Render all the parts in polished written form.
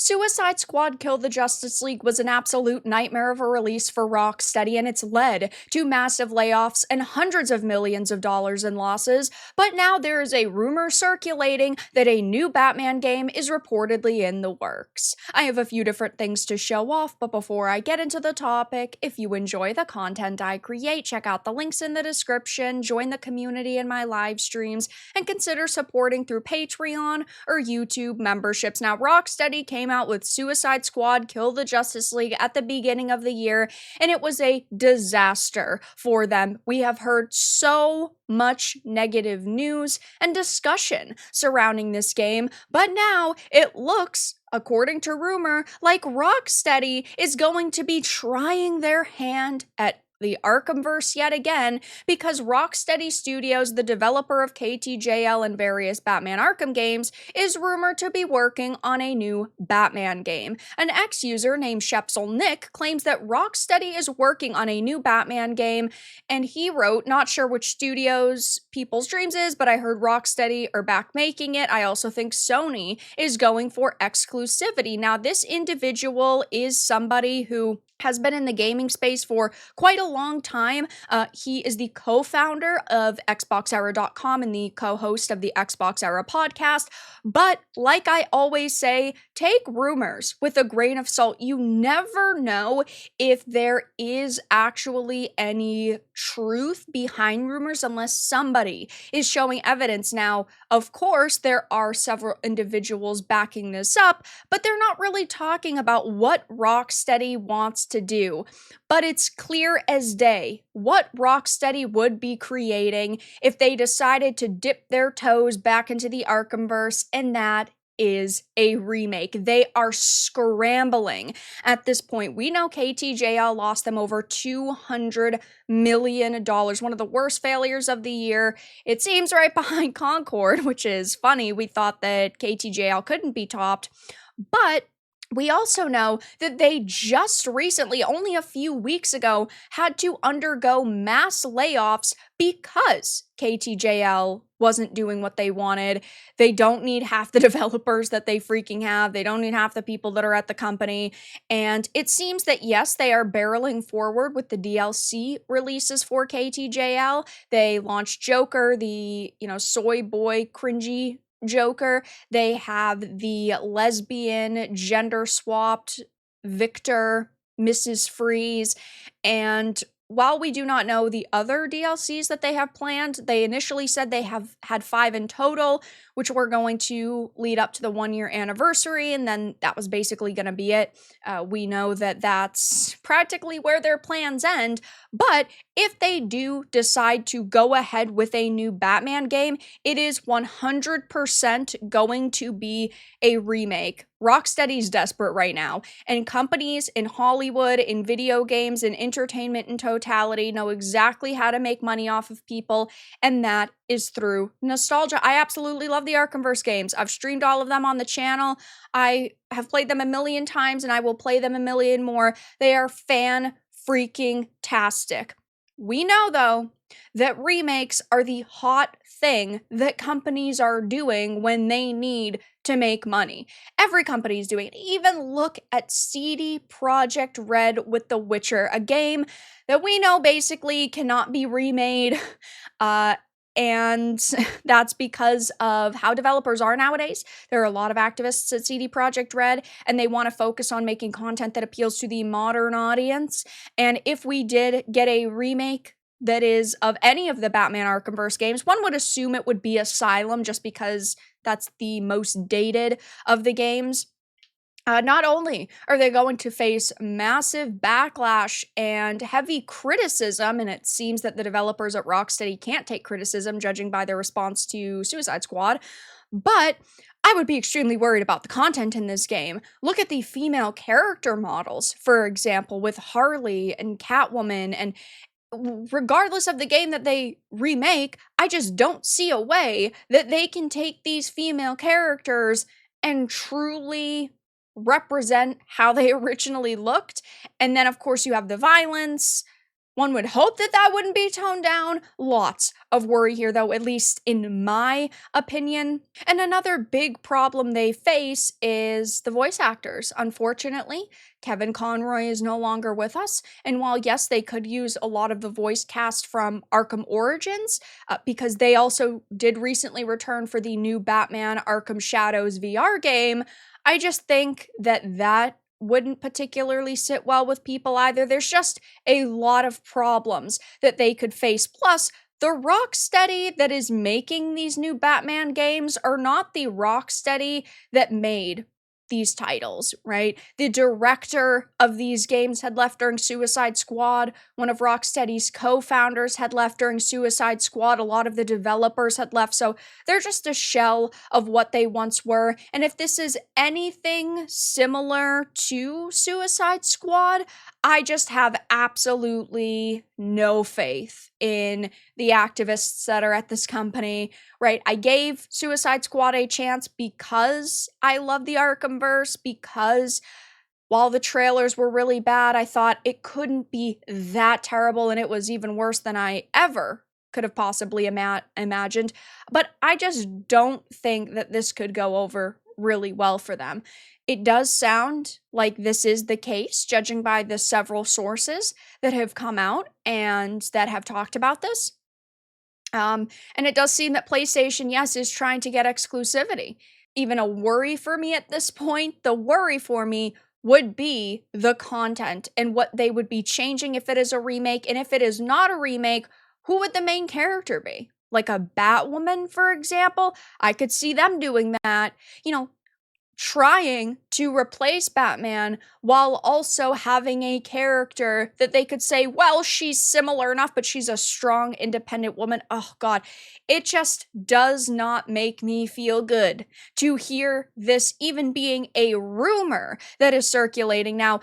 Suicide Squad Kill the Justice League was an absolute nightmare of a release for Rocksteady, and it's led to massive layoffs and hundreds of millions of dollars in losses. But now there is a rumor circulating that a new Batman game is reportedly in the works. I have a few different things to show off, but before I get into the topic, if you enjoy the content I create, check out the links in the description, join the community in my live streams, and consider supporting through Patreon or YouTube memberships. Now, Rocksteady came out with Suicide Squad Kill the Justice League at the beginning of the year, and it was a disaster for them. We have heard so much negative news and discussion surrounding this game, but now it looks, according to rumor, like Rocksteady is going to be trying their hand at the Arkhamverse yet again, because Rocksteady Studios, the developer of KTJL and various Batman Arkham games, is rumored to be working on a new Batman game. An ex-user named Shepsel Nick claims that Rocksteady is working on a new Batman game, and he wrote, not sure which studios People's Dreams is, but I heard Rocksteady are back making it. I also think Sony is going for exclusivity. Now, this individual is somebody who has been in the gaming space for quite a long time. He is the co-founder of XboxEra.com and the co-host of the Xbox Era podcast. But like I always say, take rumors with a grain of salt. You never know if there is actually any truth behind rumors unless somebody is showing evidence. Now, of course, there are several individuals backing this up, but they're not really talking about what Rocksteady wants to do. But it's clear as day what Rocksteady would be creating if they decided to dip their toes back into the Arkhamverse, and that is a remake. They are scrambling at this point. We know KTJL lost them over $200 million, one of the worst failures of the year. It seems right behind Concord, which is funny. We thought that KTJL couldn't be topped, but we also know that they just recently, only a few weeks ago, had to undergo mass layoffs because KTJL wasn't doing what they wanted. They don't need half the developers that they freaking have. They don't need half the people that are at the company. And it seems that, yes, they are barreling forward with the DLC releases for KTJL. They launched Joker, the, soy boy cringy Joker. They have the lesbian, gender-swapped Victor, Mrs. Freeze, and while we do not know the other DLCs that they have planned, they initially said they have had 5 in total, which were going to lead up to the 1-year anniversary, and then that was basically going to be it. We know that that's practically where their plans end, but if they do decide to go ahead with a new Batman game, it is 100% going to be a remake. Rocksteady's desperate right now, and companies in Hollywood, in video games, in entertainment in totality know exactly how to make money off of people, and that is through nostalgia. I absolutely love the Arkhamverse games. I've streamed all of them on the channel. I have played them a million times, and I will play them a million more. They are fan-freaking-tastic. We know, though, that remakes are the hot thing that companies are doing when they need to make money. Every company is doing it. Even look at CD Projekt Red with The Witcher, a game that we know basically cannot be remade, and that's because of how developers are nowadays. There are a lot of activists at CD Projekt Red, and they want to focus on making content that appeals to the modern audience. And if we did get a remake that is of any of the Batman Arkhamverse games, one would assume it would be Asylum, just because that's the most dated of the games. Not only are they going to face massive backlash and heavy criticism, and it seems that the developers at Rocksteady can't take criticism, judging by their response to Suicide Squad, but I would be extremely worried about the content in this game. Look at the female character models, for example, with Harley and Catwoman, and regardless of the game that they remake, I just don't see a way that they can take these female characters and truly represent how they originally looked. And then, of course, you have the violence, One would hope that that wouldn't be toned down. Lots of worry here, though, at least in my opinion. And another big problem they face is the voice actors. Unfortunately, Kevin Conroy is no longer with us. And while, yes, they could use a lot of the voice cast from Arkham Origins, because they also did recently return for the new Batman Arkham Shadows VR game, I just think that that wouldn't particularly sit well with people either. There's just a lot of problems that they could face. Plus, the Rocksteady that is making these new Batman games are not the Rocksteady that made these titles, right? The director of these games had left during Suicide Squad. One of Rocksteady's co-founders had left during Suicide Squad. A lot of the developers had left. So they're just a shell of what they once were. And if this is anything similar to Suicide Squad, I just have absolutely no faith in the activists that are at this company, right? I gave Suicide Squad a chance because I love the Arkhamverse, because while the trailers were really bad, I thought it couldn't be that terrible, and it was even worse than I ever could have possibly imagined. But I just don't think that this could go over really well for them. It does sound like this is the case, judging by the several sources that have come out and that have talked about this. And it does seem that PlayStation, yes, is trying to get exclusivity. Even a worry for me at this point, the worry for me would be the content and what they would be changing if it is a remake. And if it is not a remake, who would the main character be? Like a Batwoman, for example? I could see them doing that. You know, trying to replace Batman while also having a character that they could say, well, she's similar enough, but she's a strong, independent woman. Oh, God. It just does not make me feel good to hear this even being a rumor that is circulating. Now,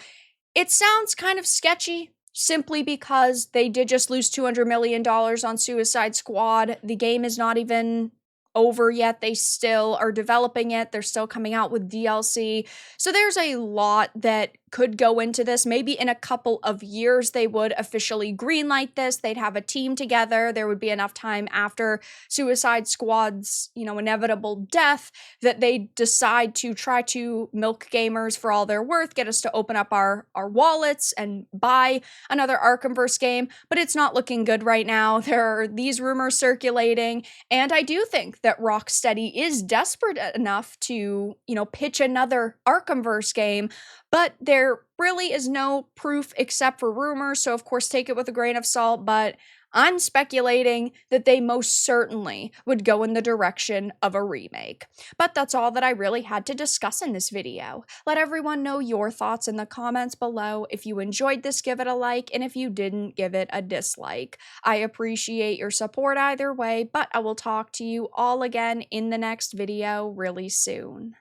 it sounds kind of sketchy simply because they did just lose $200 million on Suicide Squad. The game is not even over yet. They still are developing it. They're still coming out with DLC. So there's a lot that could go into this. Maybe in a couple of years, they would officially greenlight this. They'd have a team together. There would be enough time after Suicide Squad's, inevitable death that they decide to try to milk gamers for all they're worth, get us to open up our wallets and buy another Arkhamverse game. But it's not looking good right now. There are these rumors circulating. And I do think that Rocksteady is desperate enough to, pitch another Arkhamverse game, but there really is no proof except for rumors, so of course take it with a grain of salt, but I'm speculating that they most certainly would go in the direction of a remake. But that's all that I really had to discuss in this video. Let everyone know your thoughts in the comments below. If you enjoyed this, give it a like, and if you didn't, give it a dislike. I appreciate your support either way, but I will talk to you all again in the next video really soon.